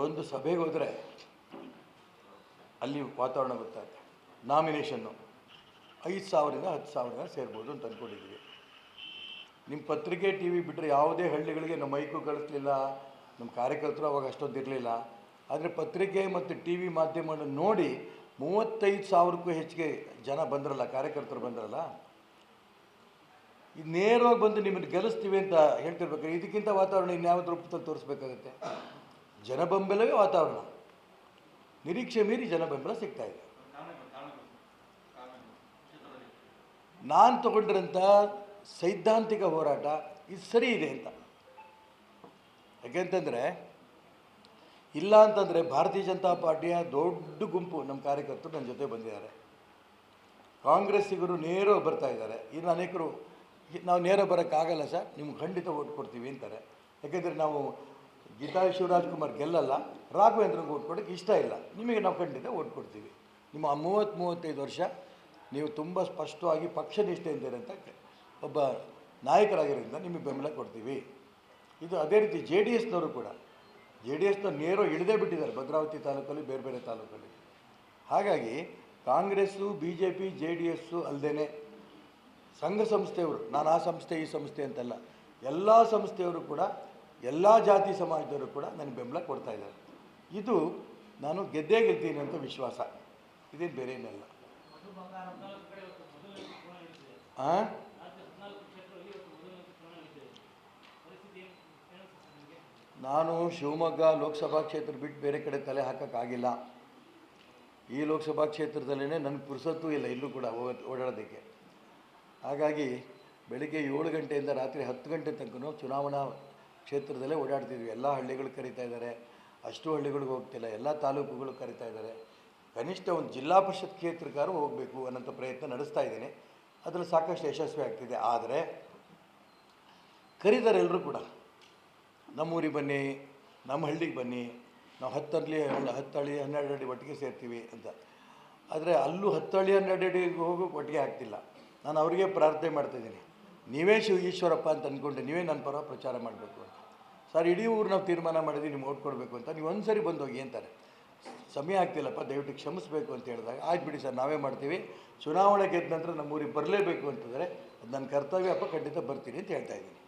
ಒಂದು ಸಭೆಗೆ ಹೋದರೆ ಅಲ್ಲಿ ವಾತಾವರಣ ಗೊತ್ತಾಗುತ್ತೆ. ನಾಮಿನೇಷನ್ನು 5,000ರಿಂದ 10,000 ಸೇರ್ಬೋದು ಅಂತ ಅಂದ್ಕೊಂಡಿದ್ದೀವಿ. ನಿಮ್ಮ ಪತ್ರಿಕೆ ಟಿ ವಿ ಬಿಟ್ಟರೆ ಯಾವುದೇ ಹಳ್ಳಿಗಳಿಗೆ ನಮ್ಮ ಮೈಕು ಕಳಿಸ್ಲಿಲ್ಲ, ನಮ್ಮ ಕಾರ್ಯಕರ್ತರು ಅವಾಗ ಅಷ್ಟೊಂದು ಇರಲಿಲ್ಲ. ಆದರೆ ಪತ್ರಿಕೆ ಮತ್ತು ಟಿ ವಿ ಮಾಧ್ಯಮವನ್ನು ನೋಡಿ 35,000ಕ್ಕೂ ಹೆಚ್ಚಿಗೆ ಜನ ಬಂದ್ರಲ್ಲ, ಕಾರ್ಯಕರ್ತರು ಬಂದ್ರಲ್ಲ. ಇದು ನೇರವಾಗಿ ಬಂದು ನಿಮ್ಮನ್ನು ಗೆಲ್ಲಿಸ್ತೀವಿ ಅಂತ ಹೇಳ್ತಿರ್ಬೇಕಾದ್ರೆ ಇದಕ್ಕಿಂತ ವಾತಾವರಣ ಇನ್ಯಾವುದು ರೂಪದಲ್ಲಿ ತೋರಿಸ್ಬೇಕಾಗುತ್ತೆ. ಜನಬೆಂಬಲವೇ ವಾತಾವರಣ. ನಿರೀಕ್ಷೆ ಮೀರಿ ಜನಬೆಂಬಲ ಸಿಗ್ತಾಯಿದೆ. ನಾನು ತಗೊಂಡಿರೋಂಥ ಸೈದ್ಧಾಂತಿಕ ಹೋರಾಟ ಇದು ಸರಿ ಇದೆ ಅಂತ. ಯಾಕೆಂತಂದರೆ ಇಲ್ಲ ಅಂತಂದರೆ ಭಾರತೀಯ ಜನತಾ ಪಾರ್ಟಿಯ ದೊಡ್ಡ ಗುಂಪು ನಮ್ಮ ಕಾರ್ಯಕರ್ತರು ನನ್ನ ಜೊತೆ ಬಂದಿದ್ದಾರೆ. ಕಾಂಗ್ರೆಸ್ಸಿಗರು ನೇರ ಬರ್ತಾ ಇದ್ದಾರೆ. ಇನ್ನು ಅನೇಕರು ನಾವು ನೇರ ಬರೋಕ್ಕಾಗಲ್ಲ ಸರ್, ನಿಮ್ಗೆ ಖಂಡಿತ ಓಟ್ ಕೊಡ್ತೀವಿ ಅಂತಾರೆ. ಯಾಕೆಂದರೆ ನಾವು ಗೀತಾ ಶಿವರಾಜ್ಕುಮಾರ್ ಗೆಲ್ಲಲ್ಲ, ರಾಘವೇಂದ್ರಗೆ ಓಟ್ ಕೊಡೋಕ್ಕೆ ಇಷ್ಟ ಇಲ್ಲ, ನಿಮಗೆ ನಾವು ಖಂಡಿತ ಓಟ್ ಕೊಡ್ತೀವಿ. ನಿಮ್ಮ 30-35 ವರ್ಷ ನೀವು ತುಂಬ ಸ್ಪಷ್ಟವಾಗಿ ಪಕ್ಷನಿಷ್ಠೆಯಿಂದ ಅಂತ ಒಬ್ಬ ನಾಯಕರಾಗಿರೋದ್ರಿಂದ ನಿಮಗೆ ಬೆಂಬಲ ಕೊಡ್ತೀವಿ. ಇದು ಅದೇ ರೀತಿ JDSನವರು ಕೂಡ ನೇರ ಇಳಿದೇ ಬಿಟ್ಟಿದ್ದಾರೆ ಭದ್ರಾವತಿ ತಾಲೂಕಲ್ಲಿ, ಬೇರೆ ಬೇರೆ ತಾಲೂಕಲ್ಲಿ. ಹಾಗಾಗಿ ಕಾಂಗ್ರೆಸ್ಸು BJP JDS ಅಲ್ಲದೇ ಸಂಘ ಸಂಸ್ಥೆಯವರು, ನಾನು ಆ ಸಂಸ್ಥೆ ಈ ಸಂಸ್ಥೆ ಅಂತಲ್ಲ, ಎಲ್ಲ ಸಂಸ್ಥೆಯವರು ಕೂಡ, ಎಲ್ಲ ಜಾತಿ ಸಮಾಜದವರು ಕೂಡ ನನಗೆ ಬೆಂಬಲ ಕೊಡ್ತಾ ಇದ್ದಾರೆ. ಇದು ನಾನು ಗೆದ್ದೇ ಗೆಲ್ತೀನಿ ಅಂತ ವಿಶ್ವಾಸ, ಇದೇನು ಬೇರೆ ಏನಲ್ಲ. ನಾನು ಶಿವಮೊಗ್ಗ ಲೋಕಸಭಾ ಕ್ಷೇತ್ರ ಬಿಟ್ಟು ಬೇರೆ ಕಡೆ ತಲೆ ಹಾಕೋಕ್ಕಾಗಿಲ್ಲ. ಈ ಲೋಕಸಭಾ ಕ್ಷೇತ್ರದಲ್ಲೇ ನನಗೆ ಪುರ್ಸೊತ್ತು ಇಲ್ಲ ಇಲ್ಲೂ ಕೂಡ ಓಡಾಡೋದಕ್ಕೆ. ಹಾಗಾಗಿ ಬೆಳಿಗ್ಗೆ 7 ಗಂಟೆಯಿಂದ ರಾತ್ರಿ 10 ಗಂಟೆ ತನಕ ಚುನಾವಣಾ ಕ್ಷೇತ್ರದಲ್ಲೇ ಓಡಾಡ್ತಿದ್ವಿ. ಎಲ್ಲ ಹಳ್ಳಿಗಳು ಕರೀತಾ ಇದ್ದಾರೆ, ಅಷ್ಟು ಹಳ್ಳಿಗಳಿಗೆ ಹೋಗ್ತಿಲ್ಲ, ಎಲ್ಲ ತಾಲೂಕುಗಳು ಕರೀತಾ ಇದ್ದಾರೆ. ಕನಿಷ್ಠ ಒಂದು ಜಿಲ್ಲಾ ಪರಿಷತ್ ಕ್ಷೇತ್ರಕ್ಕಾದ್ರೂ ಹೋಗಬೇಕು ಅನ್ನೋಂಥ ಪ್ರಯತ್ನ ನಡೆಸ್ತಾ ಇದ್ದೀನಿ. ಅದರಲ್ಲಿ ಸಾಕಷ್ಟು ಯಶಸ್ವಿ ಆಗ್ತಿದೆ. ಆದರೆ ಕರೀತಾರೆ ಎಲ್ಲರೂ ಕೂಡ, ನಮ್ಮೂರಿಗೆ ಬನ್ನಿ, ನಮ್ಮ ಹಳ್ಳಿಗೆ ಬನ್ನಿ, ನಾವು 10 ಹಳ್ಳಿ 12 ಹಳ್ಳಿ ಒಟ್ಟಿಗೆ ಸೇರ್ತೀವಿ ಅಂತ. ಆದರೆ ಅಲ್ಲೂ 10 ಹಳ್ಳಿ 12 ಹಳ್ಳಿಗೆ ಹೋಗೋಕೆ ಒಟ್ಟಿಗೆ ಆಗ್ತಿಲ್ಲ. ನಾನು ಅವರಿಗೆ ಪ್ರಾರ್ಥನೆ ಮಾಡ್ತಾಯಿದ್ದೀನಿ, ನೀವೇ ಈಶ್ವರಪ್ಪ ಅಂತ ಅಂದ್ಕೊಂಡೆ ನೀವೇ ನನ್ನ ಪರ ಪ್ರಚಾರ ಮಾಡಬೇಕು ಅಂತ. ಸರ್, ಇಡೀ ಊರು ನಾವು ತೀರ್ಮಾನ ಮಾಡಿದ್ವಿ ನಿಮ್ಗೆ ಓಟ್ ಕೊಡಬೇಕು ಅಂತ, ನೀವು ಒಂದು ಸರಿ ಬಂದು ಹೋಗಿ ಅಂತಾರೆ. ಸಮಯ ಆಗ್ತಿಲ್ಲಪ್ಪ, ದಯವಿಟ್ಟು ಕ್ಷಮಿಸಬೇಕು ಅಂತ ಹೇಳಿದಾಗ, ಆಯ್ತು ಬಿಡಿ ಸರ್ ನಾವೇ ಮಾಡ್ತೀವಿ, ಚುನಾವಣೆ ಗೆದ್ದ ನಂತರ ನಮ್ಮೂರಿಗೆ ಬರಲೇಬೇಕು ಅಂತಂದರೆ ಅದು ನನ್ನ ಕರ್ತವ್ಯಪ್ಪ, ಖಂಡಿತ ಬರ್ತೀನಿ ಅಂತ ಹೇಳ್ತಾಯಿದ್ದೀನಿ.